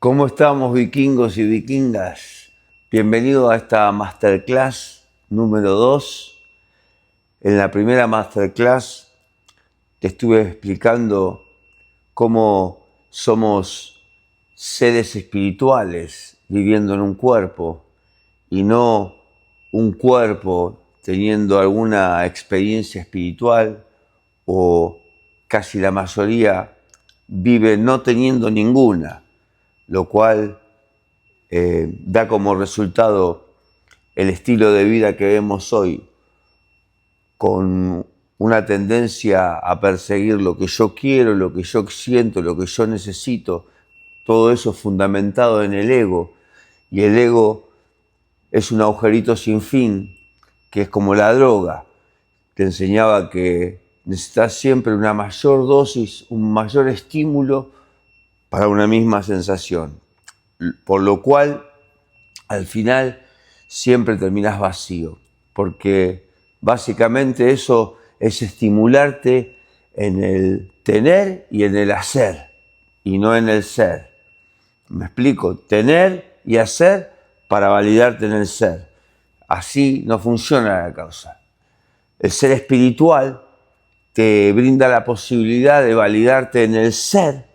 ¿Cómo estamos, vikingos y vikingas? Bienvenido a esta masterclass número 2. En la primera masterclass te estuve explicando cómo somos seres espirituales viviendo en un cuerpo y no un cuerpo teniendo alguna experiencia espiritual, o casi la mayoría vive no teniendo ninguna, lo cual da como resultado el estilo de vida que vemos hoy, con una tendencia a perseguir lo que yo quiero, lo que yo siento, lo que yo necesito, todo eso fundamentado en el ego. Y el ego es un agujerito sin fin, que es como la droga. Te enseñaba que necesitas siempre una mayor dosis, un mayor estímulo para una misma sensación. Por lo cual, al final, siempre terminás vacío, porque básicamente eso es estimularte en el tener y en el hacer, y no en el ser. ¿Me explico? Tener y hacer para validarte en el ser. Así no funciona la cosa. El ser espiritual te brinda la posibilidad de validarte en el ser,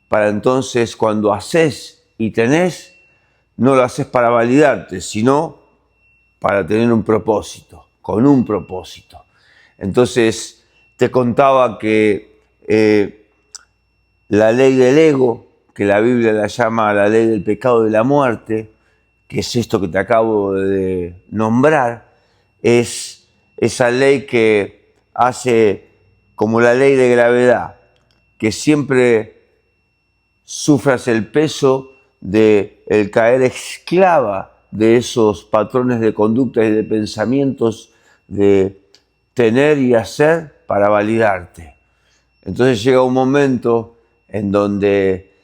para entonces cuando haces y tenés, no lo haces para validarte, sino para tener un propósito, con un propósito. Entonces te contaba que la ley del ego, que la Biblia la llama la ley del pecado y de la muerte, que es esto que te acabo de nombrar, es esa ley que hace como la ley de gravedad, que siempre sufras el peso de el caer esclava de esos patrones de conducta y de pensamientos de tener y hacer para validarte. Entonces llega un momento en donde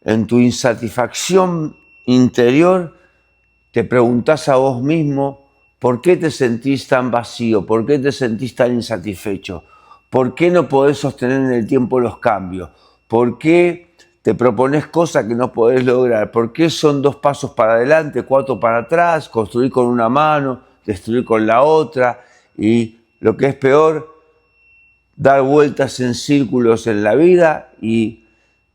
en tu insatisfacción interior te preguntás a vos mismo por qué te sentís tan vacío, por qué te sentís tan insatisfecho, por qué no podés sostener en el tiempo los cambios, por qué te propones cosas que no podés lograr, por qué son 2 pasos para adelante, 4 para atrás, construir con una mano, destruir con la otra, y lo que es peor, dar vueltas en círculos en la vida. Y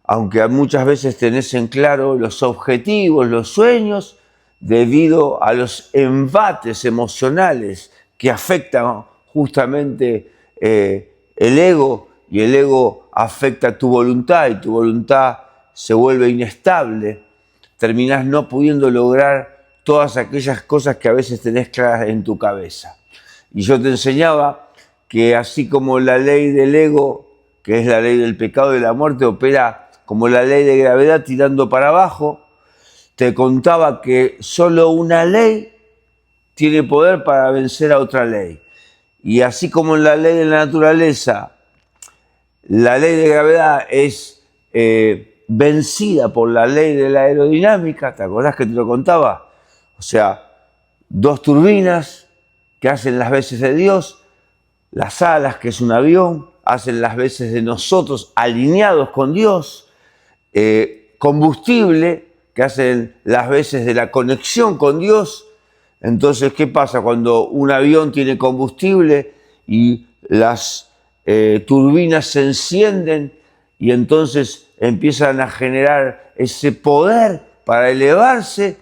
aunque muchas veces tenés en claro los objetivos, los sueños, debido a los embates emocionales que afectan justamente el ego, y el ego afecta tu voluntad y tu voluntad se vuelve inestable, terminás no pudiendo lograr todas aquellas cosas que a veces tenés claras en tu cabeza. Y yo te enseñaba que así como la ley del ego, que es la ley del pecado y de la muerte, opera como la ley de gravedad tirando para abajo, te contaba que solo una ley tiene poder para vencer a otra ley. Y así como en la ley de la naturaleza, la ley de gravedad es vencida por la ley de la aerodinámica, ¿te acordás que te lo contaba? O sea, 2 turbinas que hacen las veces de Dios, las alas, que es un avión, hacen las veces de nosotros alineados con Dios, combustible, que hacen las veces de la conexión con Dios. Entonces, ¿qué pasa cuando un avión tiene combustible y las turbinas se encienden y entonces empiezan a generar ese poder para elevarse,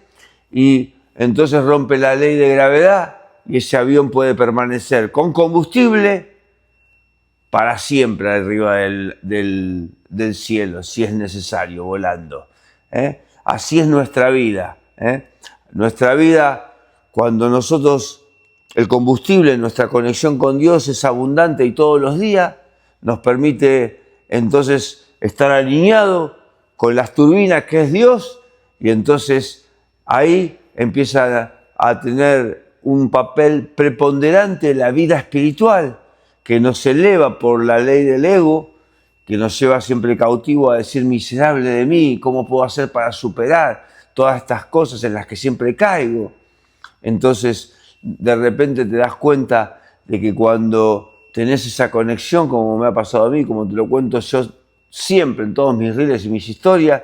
y entonces rompe la ley de gravedad y ese avión puede permanecer con combustible para siempre arriba del cielo, si es necesario, volando? Así es nuestra vida. Nuestra vida, cuando nosotros, el combustible, nuestra conexión con Dios es abundante y todos los días, nos permite entonces estar alineado con las turbinas que es Dios, y entonces ahí empieza a tener un papel preponderante la vida espiritual, que nos eleva por la ley del ego, que nos lleva siempre cautivo a decir: miserable de mí, ¿cómo puedo hacer para superar todas estas cosas en las que siempre caigo? Entonces, de repente te das cuenta de que cuando tenés esa conexión, como me ha pasado a mí, como te lo cuento yo siempre en todos mis reels y mis historias,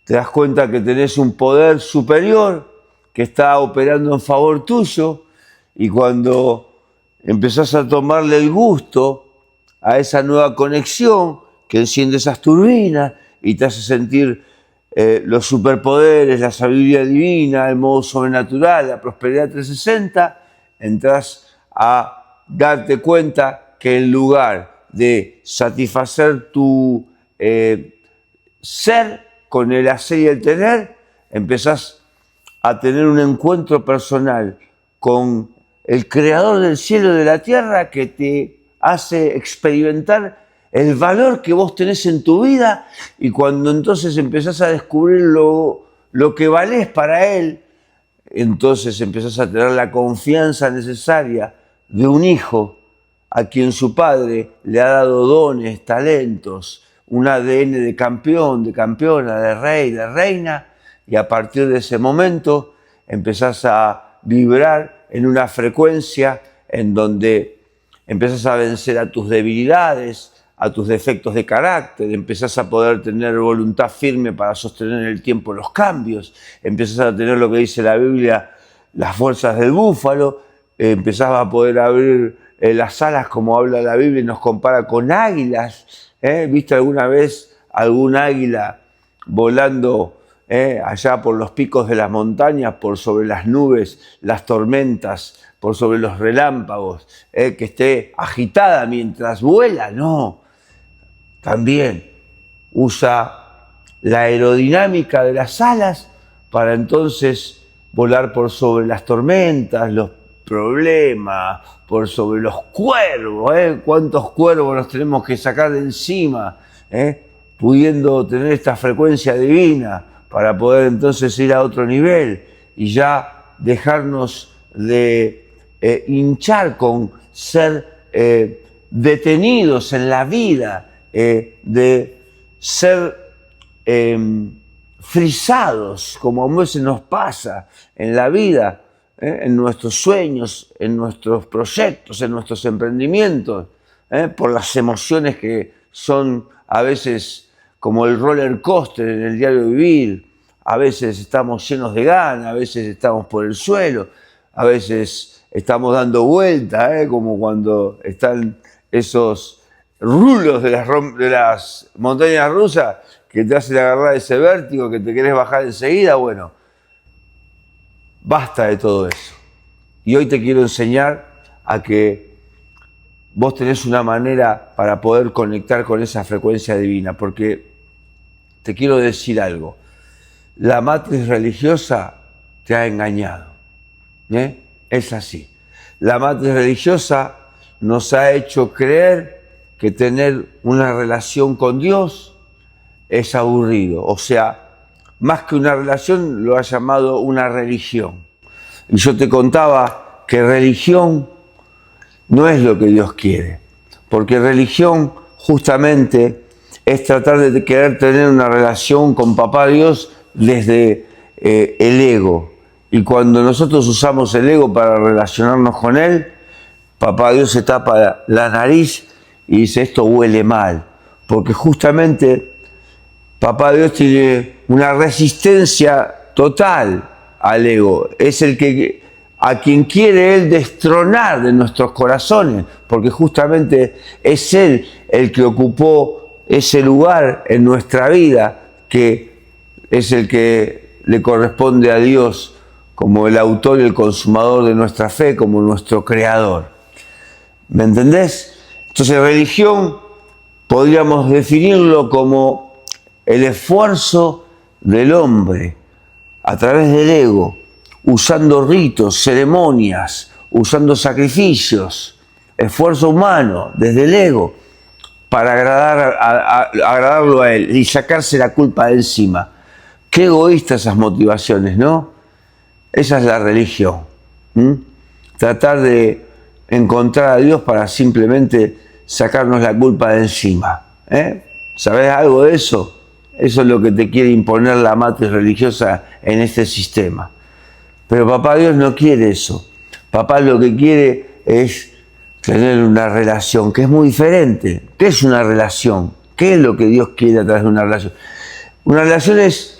te das cuenta que tenés un poder superior que está operando en favor tuyo, y cuando empezás a tomarle el gusto a esa nueva conexión que enciende esas turbinas y te hace sentir los superpoderes, la sabiduría divina, el modo sobrenatural, la prosperidad 360, entras a darte cuenta que en lugar de satisfacer tu ser con el hacer y el tener, empezás a tener un encuentro personal con el creador del cielo y de la tierra, que te hace experimentar el valor que vos tenés en tu vida, y cuando entonces empezás a descubrir lo que valés para él, entonces empezás a tener la confianza necesaria de un hijo a quien su padre le ha dado dones, talentos, un ADN de campeón, de campeona, de rey, de reina, y a partir de ese momento empezás a vibrar en una frecuencia en donde empezás a vencer a tus debilidades, a tus defectos de carácter, empezás a poder tener voluntad firme para sostener en el tiempo los cambios, empezás a tener lo que dice la Biblia, las fuerzas del búfalo, empezás a poder abrir las alas como habla la Biblia y nos compara con águilas. ¿Viste alguna vez algún águila volando allá por los picos de las montañas, por sobre las nubes, las tormentas, por sobre los relámpagos, que esté agitada mientras vuela? No, también usa la aerodinámica de las alas para entonces volar por sobre las tormentas, los problemas, por sobre los cuervos. ¿Cuántos cuervos nos tenemos que sacar de encima? Pudiendo tener esta frecuencia divina para poder entonces ir a otro nivel y ya dejarnos de hinchar con ser detenidos en la vida, de ser frisados, como a veces nos pasa en la vida, en nuestros sueños, en nuestros proyectos, en nuestros emprendimientos, por las emociones que son a veces como el roller coaster en el diario vivir. A veces estamos llenos de ganas, a veces estamos por el suelo, a veces estamos dando vueltas, como cuando están esos rulos de las montañas rusas que te hacen agarrar ese vértigo, que te querés bajar enseguida. Bueno, basta de todo eso. Y hoy te quiero enseñar a que vos tenés una manera para poder conectar con esa frecuencia divina, porque te quiero decir algo. La matriz religiosa te ha engañado. Es así. La matriz religiosa nos ha hecho creer que tener una relación con Dios es aburrido. O sea, más que una relación, lo ha llamado una religión. Y yo te contaba que religión no es lo que Dios quiere. Porque religión justamente es tratar de querer tener una relación con Papá Dios desde el ego. Y cuando nosotros usamos el ego para relacionarnos con Él, Papá Dios se tapa la nariz y dice: esto huele mal. Porque justamente Papá Dios tiene una resistencia total al ego. Es el que a quien quiere Él destronar de nuestros corazones, porque justamente es Él el que ocupó ese lugar en nuestra vida, que es el que le corresponde a Dios como el autor y el consumador de nuestra fe, como nuestro creador. ¿Me entendés? Entonces, religión podríamos definirlo como el esfuerzo del hombre a través del ego, usando ritos, ceremonias, usando sacrificios, esfuerzo humano desde el ego para agradarlo a él y sacarse la culpa de encima. Qué egoístas esas motivaciones, ¿no? Esa es la religión. Tratar de encontrar a Dios para simplemente sacarnos la culpa de encima. ¿Sabés algo de eso? Eso es lo que te quiere imponer la matriz religiosa en este sistema. Pero Papá Dios no quiere eso. Papá lo que quiere es tener una relación, que es muy diferente. ¿Qué es una relación? ¿Qué es lo que Dios quiere a través de una relación? Una relación es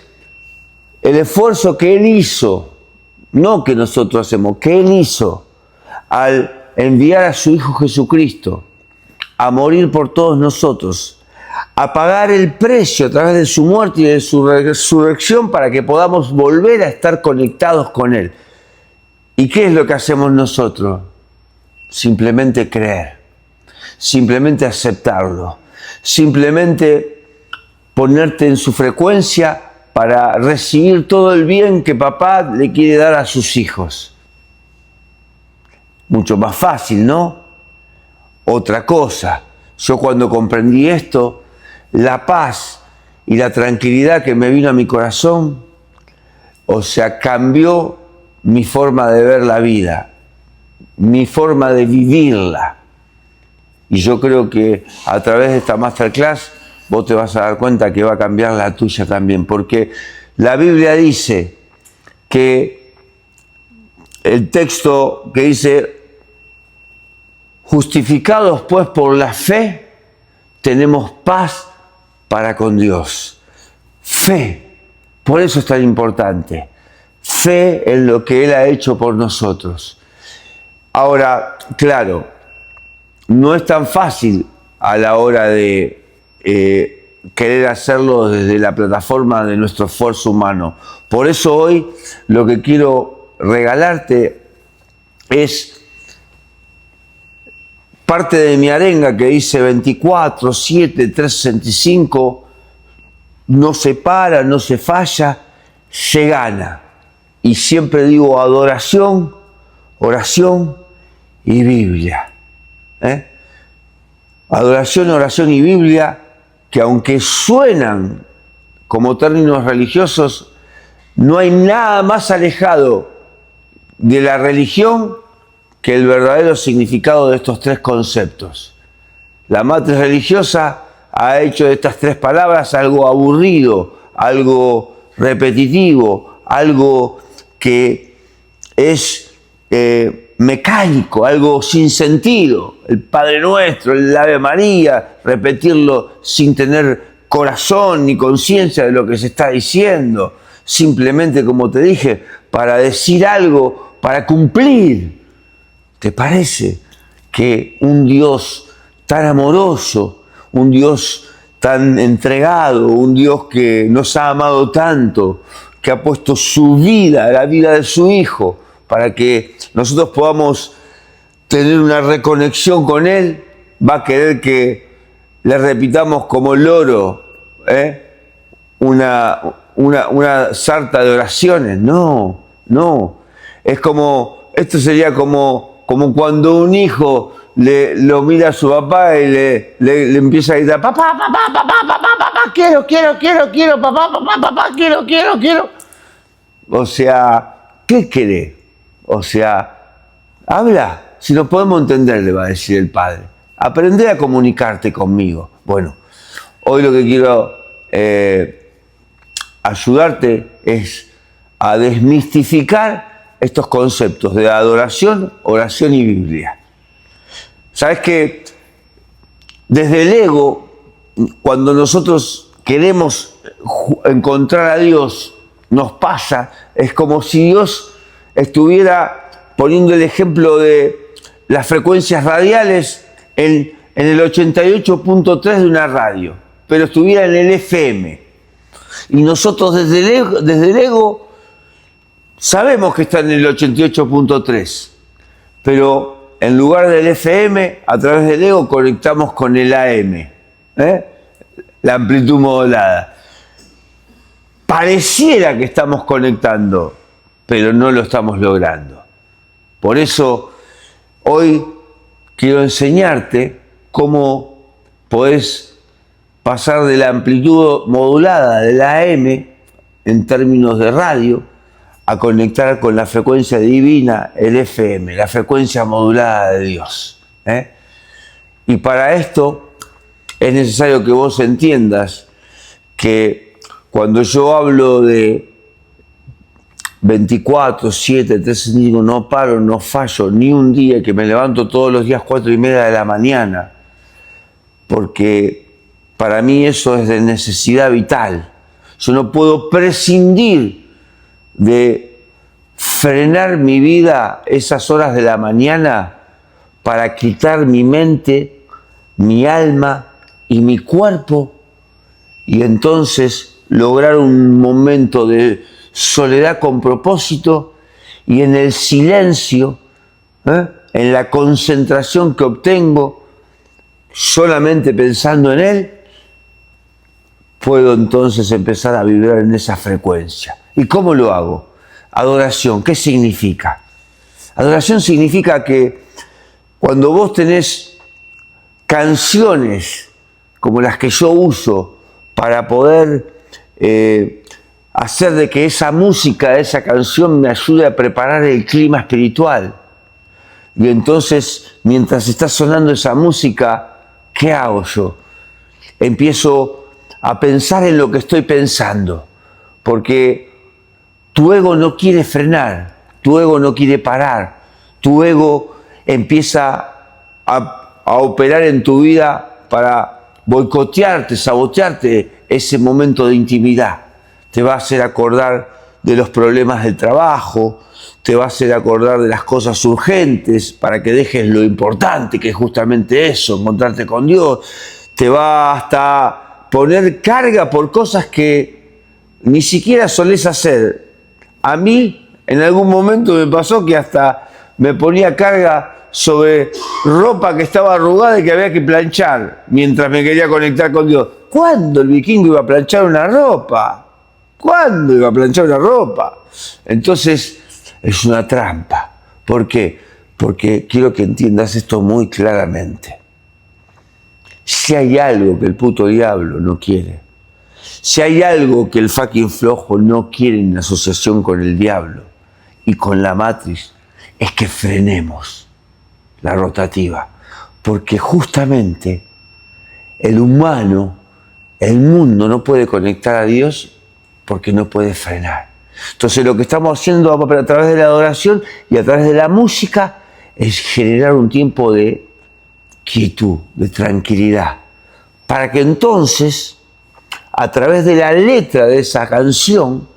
el esfuerzo que Él hizo, no que nosotros hacemos, que Él hizo al enviar a su Hijo Jesucristo a morir por todos nosotros, a pagar el precio a través de su muerte y de su resurrección para que podamos volver a estar conectados con Él. ¿Y qué es lo que hacemos nosotros? Simplemente creer, simplemente aceptarlo, simplemente ponerte en su frecuencia para recibir todo el bien que papá le quiere dar a sus hijos. Mucho más fácil, ¿no? Otra cosa, yo cuando comprendí esto, la paz y la tranquilidad que me vino a mi corazón, o sea, cambió mi forma de ver la vida, mi forma de vivirla. Y yo creo que a través de esta masterclass vos te vas a dar cuenta que va a cambiar la tuya también, porque la Biblia dice que el texto que dice, justificados pues por la fe, tenemos paz para con Dios. Fe, por eso es tan importante. Fe en lo que Él ha hecho por nosotros. Ahora, claro, no es tan fácil a la hora de querer hacerlo desde la plataforma de nuestro esfuerzo humano. Por eso hoy lo que quiero regalarte es parte de mi arenga que dice 24, 7, 365, no se para, no se falla, se gana. Y siempre digo adoración, oración y Biblia. Adoración, oración y Biblia, que aunque suenan como términos religiosos, no hay nada más alejado de la religión que el verdadero significado de estos tres conceptos. La matriz religiosa ha hecho de estas tres palabras algo aburrido, algo repetitivo, algo que es mecánico, algo sin sentido. El Padre Nuestro, el Ave María, repetirlo sin tener corazón ni conciencia de lo que se está diciendo, simplemente, como te dije, para decir algo, para cumplir. ¿Te parece que un Dios tan amoroso, un Dios tan entregado, un Dios que nos ha amado tanto, que ha puesto su vida, la vida de su Hijo, para que nosotros podamos tener una reconexión con Él, va a querer que le repitamos como loro una sarta de oraciones? No, no. Es como, esto sería como cuando un hijo lo mira a su papá y le empieza a gritar, papá, papá, papá, papá, papá, quiero, papá, papá, papá, quiero. O sea, ¿qué querés? O sea, habla, si no podemos entender, le va a decir el padre. Aprende a comunicarte conmigo. Bueno, hoy lo que quiero ayudarte es a desmistificar estos conceptos de adoración, oración y Biblia. Sabes que desde el ego, cuando nosotros queremos encontrar a Dios, nos pasa, es como si Dios estuviera poniendo el ejemplo de las frecuencias radiales en el 88.3 de una radio, pero estuviera en el FM. Y nosotros desde el ego sabemos que está en el 88.3, pero en lugar del FM, a través del ego conectamos con el AM, la amplitud modulada. Pareciera que estamos conectando, pero no lo estamos logrando. Por eso hoy quiero enseñarte cómo podés pasar de la amplitud modulada de la AM en términos de radio a conectar con la frecuencia divina, el FM, la frecuencia modulada de Dios. Y para esto es necesario que vos entiendas que cuando yo hablo de 24, 7, 3, digo, no paro, no fallo ni un día, que me levanto todos los días 4:30 de la mañana, porque para mí eso es de necesidad vital. Yo no puedo prescindir de frenar mi vida esas horas de la mañana para quitar mi mente, mi alma y mi cuerpo, y entonces lograr un momento de soledad con propósito, y en el silencio, en la concentración que obtengo solamente pensando en Él, puedo entonces empezar a vibrar en esa frecuencia. ¿Y cómo lo hago? Adoración, ¿qué significa? Adoración significa que cuando vos tenés canciones como las que yo uso para poder hacer de que esa música, esa canción me ayude a preparar el clima espiritual. Y entonces, mientras está sonando esa música, ¿qué hago yo? Empiezo a pensar en lo que estoy pensando, porque tu ego no quiere frenar, tu ego no quiere parar, tu ego empieza a operar en tu vida para boicotearte, sabotearte ese momento de intimidad. Te va a hacer acordar de los problemas del trabajo, te va a hacer acordar de las cosas urgentes para que dejes lo importante, que es justamente eso, encontrarte con Dios. Te va hasta poner carga por cosas que ni siquiera solés hacer. A mí, en algún momento me pasó que hasta me ponía carga sobre ropa que estaba arrugada y que había que planchar mientras me quería conectar con Dios. ¿Cuándo el vikingo iba a planchar una ropa? ¿Cuándo iba a planchar una ropa? Entonces, es una trampa. ¿Por qué? Porque quiero que entiendas esto muy claramente. Si hay algo que el puto diablo no quiere, si hay algo que el fucking flojo no quiere en asociación con el diablo y con la matriz, es que frenemos la rotativa. Porque justamente el humano, el mundo no puede conectar a Dios porque no puede frenar. Entonces lo que estamos haciendo a través de la adoración y a través de la música es generar un tiempo de quietud, de tranquilidad, para que entonces, a través de la letra de esa canción,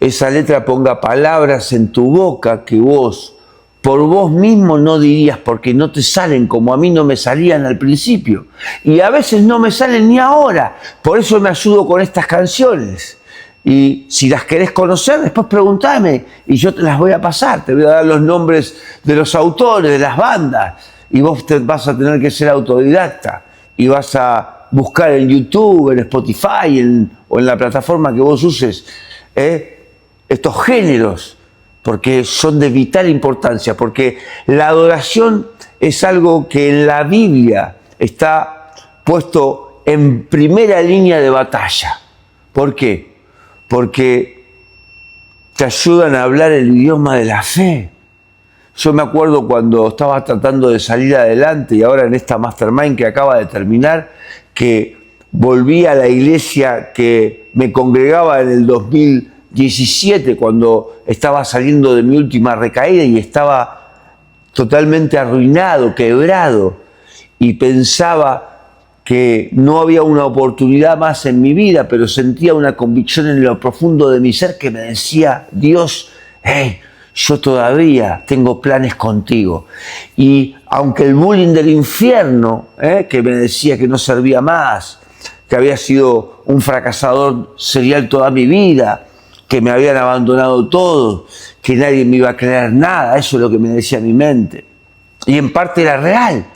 esa letra ponga palabras en tu boca que vos, por vos mismo no dirías, porque no te salen como a mí no me salían al principio. Y a veces no me salen ni ahora. Por eso me ayudo con estas canciones. Y si las querés conocer, después preguntame y yo te las voy a pasar. Te voy a dar los nombres de los autores, de las bandas. Y vos vas a tener que ser autodidacta. Y vas a buscar en YouTube, en Spotify o en la plataforma que vos uses estos géneros, porque son de vital importancia, porque la adoración es algo que en la Biblia está puesto en primera línea de batalla. ¿Por qué? Porque te ayudan a hablar el idioma de la fe. Yo me acuerdo cuando estaba tratando de salir adelante y ahora en esta Mastermind que acaba de terminar, que volví a la iglesia que me congregaba en el 2017 cuando estaba saliendo de mi última recaída y estaba totalmente arruinado, quebrado, y pensaba que no había una oportunidad más en mi vida, pero sentía una convicción en lo profundo de mi ser que me decía, Dios, yo todavía tengo planes contigo. Y aunque el bullying del infierno, que me decía que no servía más, que había sido un fracasador serial toda mi vida, que me habían abandonado todo, que nadie me iba a creer nada, eso es lo que me decía mi mente. Y en parte era real,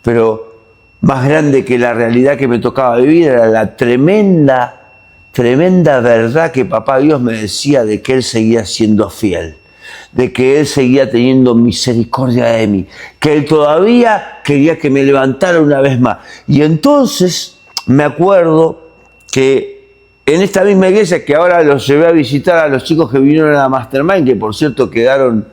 pero más grande que la realidad que me tocaba vivir era la tremenda verdad que Papá Dios me decía de que Él seguía siendo fiel, de que Él seguía teniendo misericordia de mí, que Él todavía quería que me levantara una vez más. Y entonces me acuerdo que en esta misma iglesia, que ahora los llevé a visitar a los chicos que vinieron a la Mastermind, que por cierto quedaron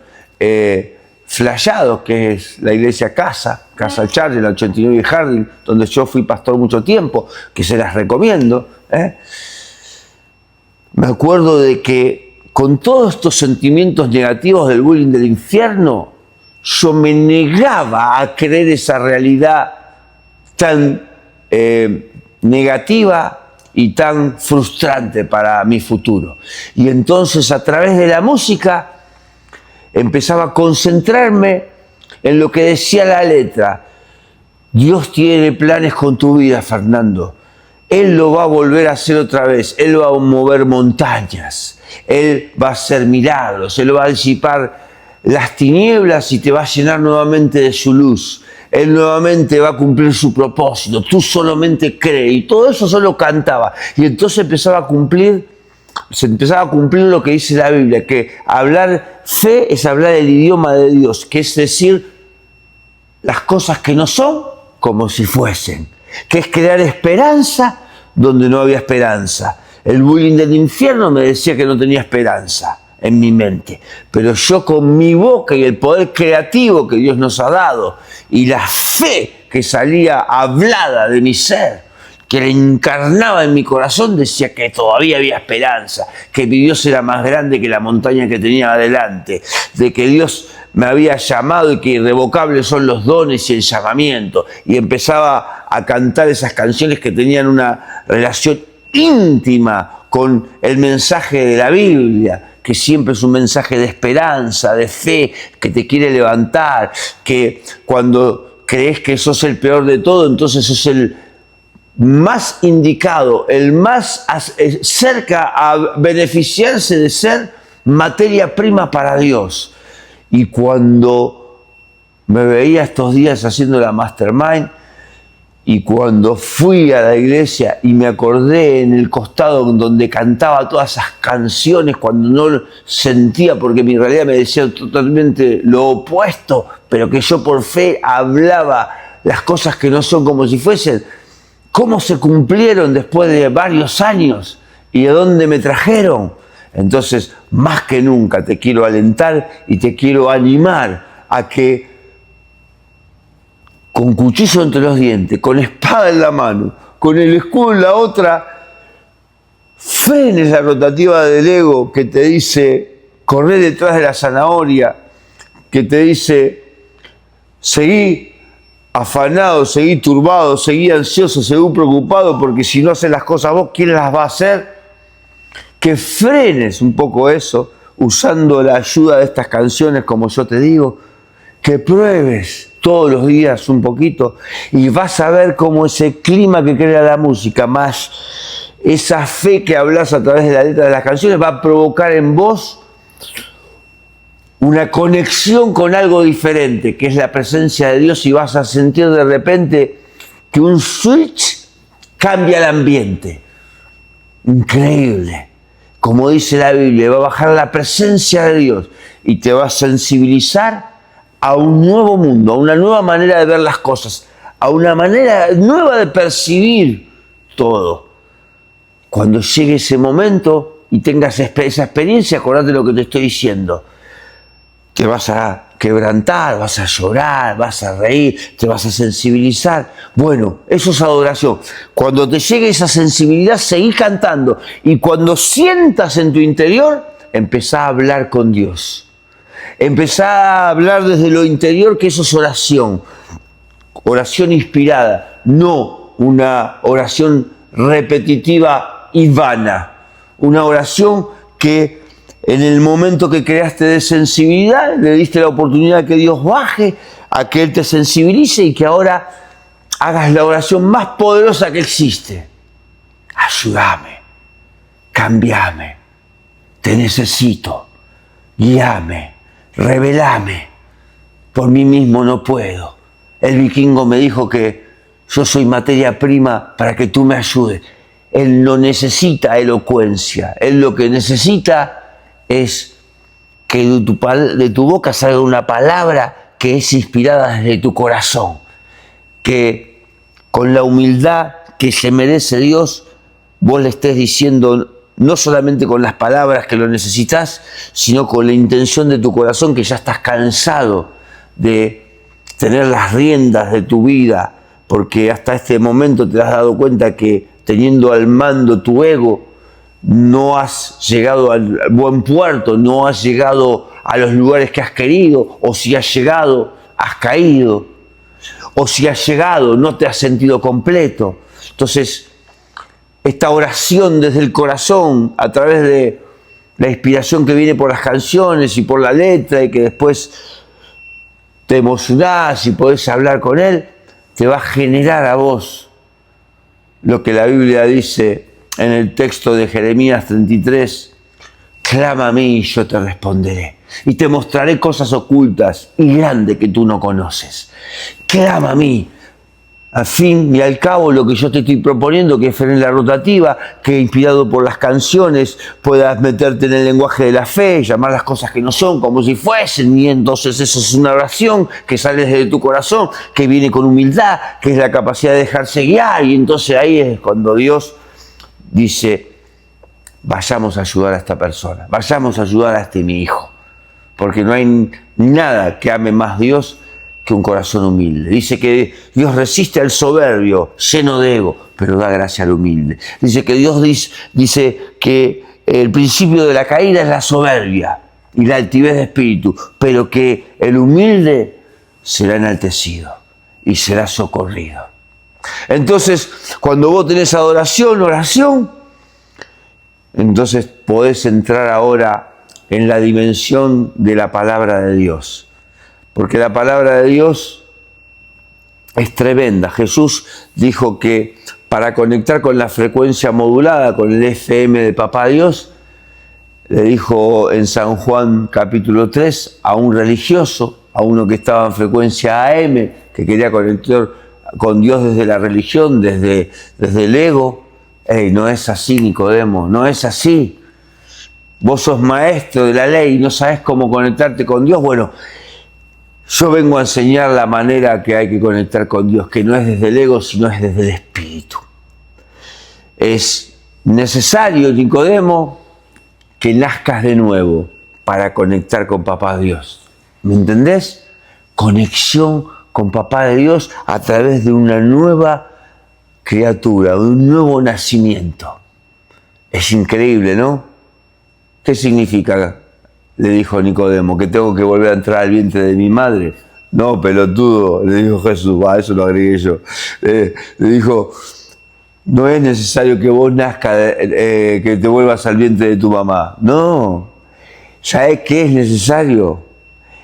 flashados, que es la iglesia Casa Charlie, la 89 y Harding, donde yo fui pastor mucho tiempo, que se las recomiendo. Me acuerdo de que con todos estos sentimientos negativos del bullying del infierno, yo me negaba a creer esa realidad tan negativa y tan frustrante para mi futuro. Y entonces a través de la música empezaba a concentrarme en lo que decía la letra. Dios tiene planes con tu vida, Fernando. Él lo va a volver a hacer otra vez. Él va a mover montañas. Él va a hacer milagros. Él va a disipar las tinieblas y te va a llenar nuevamente de su luz. Él nuevamente va a cumplir su propósito. Tú solamente crees. Y todo eso solo cantaba. Y entonces se empezaba a cumplir lo que dice la Biblia, que hablar fe es hablar el idioma de Dios, que es decir las cosas que no son como si fuesen, que es crear esperanza donde no había esperanza. El bullying del infierno me decía que no tenía esperanza en mi mente, pero yo con mi boca y el poder creativo que Dios nos ha dado y la fe que salía hablada de mi ser, que la encarnaba en mi corazón, decía que todavía había esperanza, que mi Dios era más grande que la montaña que tenía adelante, de que Dios me había llamado y que irrevocables son los dones y el llamamiento. Y empezaba a cantar esas canciones que tenían una relación íntima con el mensaje de la Biblia, que siempre es un mensaje de esperanza, de fe, que te quiere levantar, que cuando crees que sos el peor de todo, entonces sos el más indicado, el más cerca a beneficiarse de ser materia prima para Dios. Y cuando me veía estos días haciendo la Mastermind y cuando fui a la iglesia y me acordé en el costado donde cantaba todas esas canciones cuando no sentía, porque mi realidad me decía totalmente lo opuesto, pero que yo por fe hablaba las cosas que no son como si fuesen, cómo se cumplieron después de varios años y de dónde me trajeron. Entonces, más que nunca te quiero alentar y te quiero animar a que con cuchillo entre los dientes, con espada en la mano, con el escudo en la otra, frenes la rotativa del ego que te dice correr detrás de la zanahoria, que te dice seguí afanado, seguí turbado, seguí ansioso, seguí preocupado, porque si no haces las cosas vos, ¿quién las va a hacer? Que frenes un poco eso, usando la ayuda de estas canciones, como yo te digo, que pruebes todos los días un poquito y vas a ver cómo ese clima que crea la música, más esa fe que hablas a través de la letra de las canciones, va a provocar en vos una conexión con algo diferente, que es la presencia de Dios, y vas a sentir de repente que un switch cambia el ambiente. Increíble. Como dice la Biblia, va a bajar la presencia de Dios y te va a sensibilizar a un nuevo mundo, a una nueva manera de ver las cosas, a una manera nueva de percibir todo. Cuando llegue ese momento y tengas esa experiencia, acordate lo que te estoy diciendo. Te vas a quebrantar, vas a llorar, vas a reír, te vas a sensibilizar. Bueno, eso es adoración. Cuando te llegue esa sensibilidad, seguí cantando. Y cuando sientas en tu interior, empezá a hablar con Dios. Empezá a hablar desde lo interior, que eso es oración. Oración inspirada, no una oración repetitiva y vana. Una oración que en el momento que creaste de sensibilidad, le diste la oportunidad a que Dios baje, a que Él te sensibilice y que ahora hagas la oración más poderosa que existe. Ayúdame, cambiame, te necesito, guíame, revelame. Por mí mismo no puedo. El vikingo me dijo que yo soy materia prima para que tú me ayudes. Él no necesita elocuencia, él lo que necesita es que de tu boca salga una palabra que es inspirada desde tu corazón, que con la humildad que se merece Dios, vos le estés diciendo no solamente con las palabras que lo necesitas, sino con la intención de tu corazón, que ya estás cansado de tener las riendas de tu vida, porque hasta este momento te has dado cuenta que teniendo al mando tu ego, no has llegado al buen puerto, no has llegado a los lugares que has querido, o si has llegado, has caído, o si has llegado, no te has sentido completo. Entonces, esta oración desde el corazón, a través de la inspiración que viene por las canciones y por la letra, y que después te emocionás y podés hablar con Él, te va a generar a vos lo que la Biblia dice en el texto de Jeremías 33, clama a mí y yo te responderé, y te mostraré cosas ocultas y grandes que tú no conoces. Clama a mí. Al fin y al cabo, lo que yo te estoy proponiendo, que es frenar la rotativa, que inspirado por las canciones puedas meterte en el lenguaje de la fe, llamar las cosas que no son como si fuesen, y entonces eso es una oración que sale desde tu corazón, que viene con humildad, que es la capacidad de dejarse guiar, y entonces ahí es cuando Dios dice, vayamos a ayudar a esta persona, vayamos a ayudar a mi hijo, porque no hay nada que ame más Dios que un corazón humilde. Dice que Dios resiste al soberbio, lleno de ego, pero da gracia al humilde. Dice que Dios dice que el principio de la caída es la soberbia y la altivez de espíritu, pero que el humilde será enaltecido y será socorrido. Entonces, cuando vos tenés adoración, oración, entonces podés entrar ahora en la dimensión de la palabra de Dios. Porque la palabra de Dios es tremenda. Jesús dijo que para conectar con la frecuencia modulada, con el FM de Papá Dios, le dijo en San Juan capítulo 3 a un religioso, a uno que estaba en frecuencia AM, que quería conectar con Dios desde la religión, desde el ego. No es así, Nicodemo, no es así. Vos sos maestro de la ley y no sabés cómo conectarte con Dios. Bueno, yo vengo a enseñar la manera que hay que conectar con Dios, que no es desde el ego, sino es desde el espíritu. Es necesario, Nicodemo, que nazcas de nuevo para conectar con Papá Dios. ¿Me entendés? Conexión con Papá de Dios a través de una nueva criatura, de un nuevo nacimiento. Es increíble, ¿no? ¿Qué significa? Le dijo Nicodemo, que tengo que volver a entrar al vientre de mi madre. No, pelotudo, le dijo Jesús, eso lo agregué yo. Le dijo, no es necesario que vos nazcas, que te vuelvas al vientre de tu mamá. No, ¿sabés qué es necesario?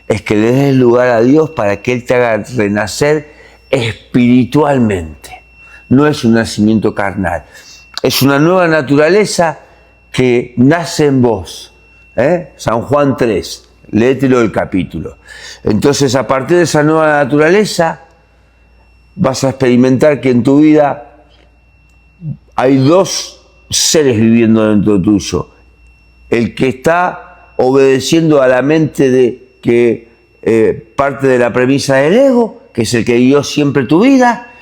Es que le des lugar a Dios para que Él te haga renacer espiritualmente. No es un nacimiento carnal, es una nueva naturaleza que nace en vos. San Juan 3, léetelo el capítulo. Entonces, a partir de esa nueva naturaleza, vas a experimentar que en tu vida hay dos seres viviendo dentro tuyo. El que está obedeciendo a la mente de que parte de la premisa del ego, que es el que guió siempre tu vida,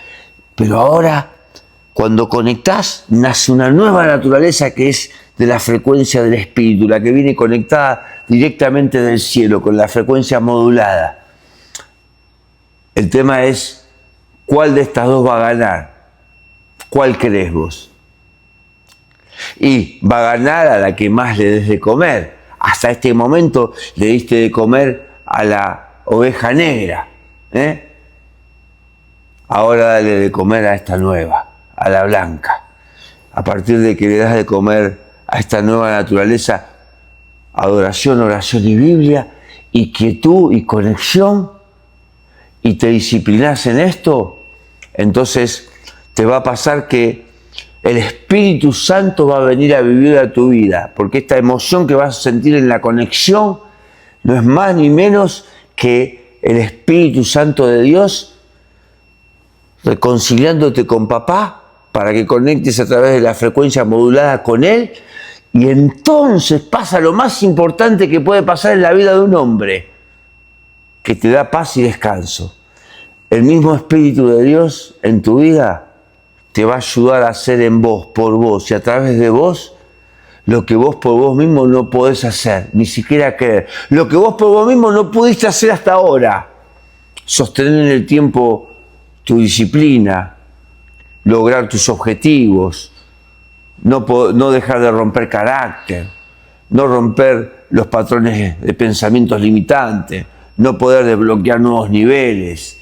pero ahora, cuando conectás, nace una nueva naturaleza que es de la frecuencia del espíritu, la que viene conectada directamente del cielo, con la frecuencia modulada. El tema es, ¿cuál de estas dos va a ganar? ¿Cuál crees vos? Y va a ganar a la que más le des de comer. Hasta este momento le diste de comer a la oveja negra. Ahora dale de comer a esta nueva, a la blanca. A partir de que le das de comer a esta nueva naturaleza, adoración, oración y Biblia, y quietud y conexión, y te disciplinas en esto, entonces te va a pasar que el Espíritu Santo va a venir a vivir a tu vida, porque esta emoción que vas a sentir en la conexión no es más ni menos que el Espíritu Santo de Dios reconciliándote con Papá para que conectes a través de la frecuencia modulada con Él. Y entonces pasa lo más importante que puede pasar en la vida de un hombre, que te da paz y descanso. El mismo Espíritu de Dios en tu vida te va a ayudar a hacer en vos, por vos y a través de vos, lo que vos por vos mismo no podés hacer, ni siquiera creer. Lo que vos por vos mismo no pudiste hacer hasta ahora. Sostener en el tiempo tu disciplina, lograr tus objetivos, no dejar de romper carácter, no romper los patrones de pensamientos limitantes, no poder desbloquear nuevos niveles,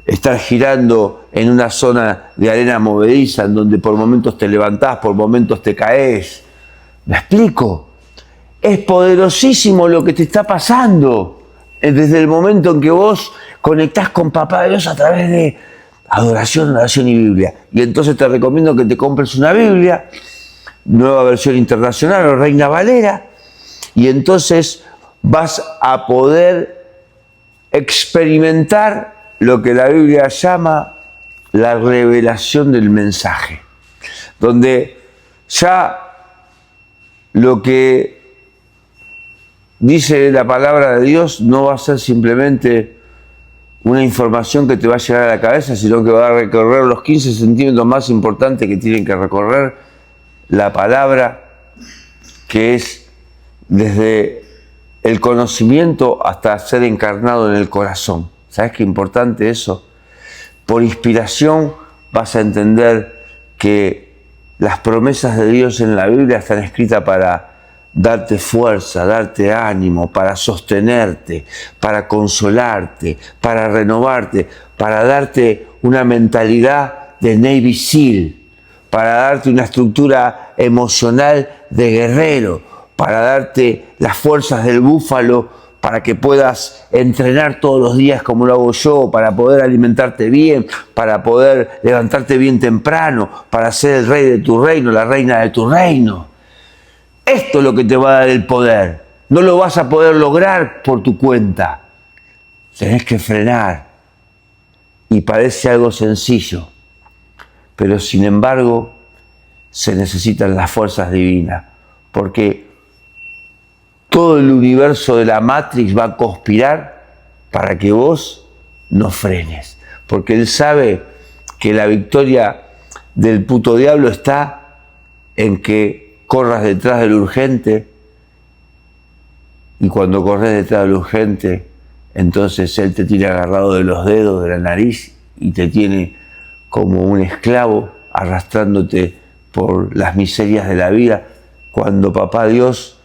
estar girando en una zona de arena movediza en donde por momentos te levantás, por momentos te caes. ¿Me explico? Es poderosísimo lo que te está pasando desde el momento en que vos conectás con Papá Dios a través de adoración, oración y Biblia. Y entonces te recomiendo que te compres una Biblia, Nueva Versión Internacional o Reina Valera, y entonces vas a poder experimentar lo que la Biblia llama la revelación del mensaje, donde ya lo que dice la palabra de Dios no va a ser simplemente una información que te va a llegar a la cabeza, sino que va a recorrer los 15 centímetros más importantes que tienen que recorrer la palabra, que es desde el conocimiento hasta ser encarnado en el corazón. ¿Sabes qué importante eso? Por inspiración vas a entender que las promesas de Dios en la Biblia están escritas para darte fuerza, darte ánimo, para sostenerte, para consolarte, para renovarte, para darte una mentalidad de Navy SEAL, para darte una estructura emocional de guerrero, para darte las fuerzas del búfalo, para que puedas entrenar todos los días como lo hago yo, para poder alimentarte bien, para poder levantarte bien temprano, para ser el rey de tu reino, la reina de tu reino. Esto es lo que te va a dar el poder. No lo vas a poder lograr por tu cuenta. Tenés que frenar. Y parece algo sencillo, pero sin embargo se necesitan las fuerzas divinas, porque todo el universo de la Matrix va a conspirar para que vos no frenes, porque él sabe que la victoria del puto diablo está en que corras detrás del urgente, y cuando corres detrás del urgente, entonces él te tiene agarrado de los dedos, de la nariz, y te tiene como un esclavo arrastrándote por las miserias de la vida, cuando Papá Dios,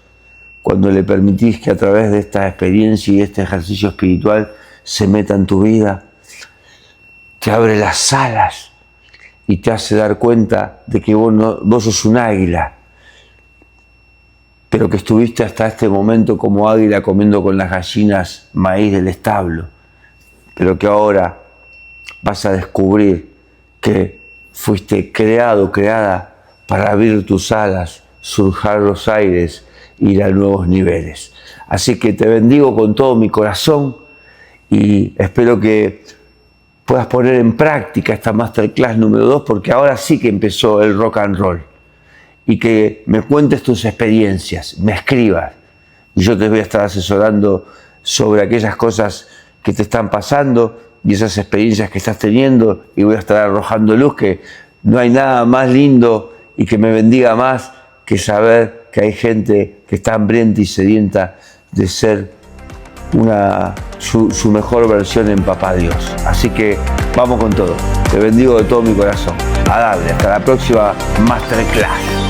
cuando le permitís que a través de esta experiencia y este ejercicio espiritual se meta en tu vida, te abre las alas y te hace dar cuenta de que vos sos un águila, pero que estuviste hasta este momento como águila comiendo con las gallinas maíz del establo, pero que ahora vas a descubrir que fuiste creado, creada para abrir tus alas, surcar los aires, ir a nuevos niveles. Así que te bendigo con todo mi corazón y espero que puedas poner en práctica esta Masterclass número 2, porque ahora sí que empezó el rock and roll. Y que me cuentes tus experiencias, me escribas, y yo te voy a estar asesorando sobre aquellas cosas que te están pasando y esas experiencias que estás teniendo, y voy a estar arrojando luz, que no hay nada más lindo y que me bendiga más que saber que hay gente que está hambrienta y sedienta de ser su mejor versión en Papá Dios. Así que vamos con todo. Te bendigo de todo mi corazón. A darle. Hasta la próxima Masterclass.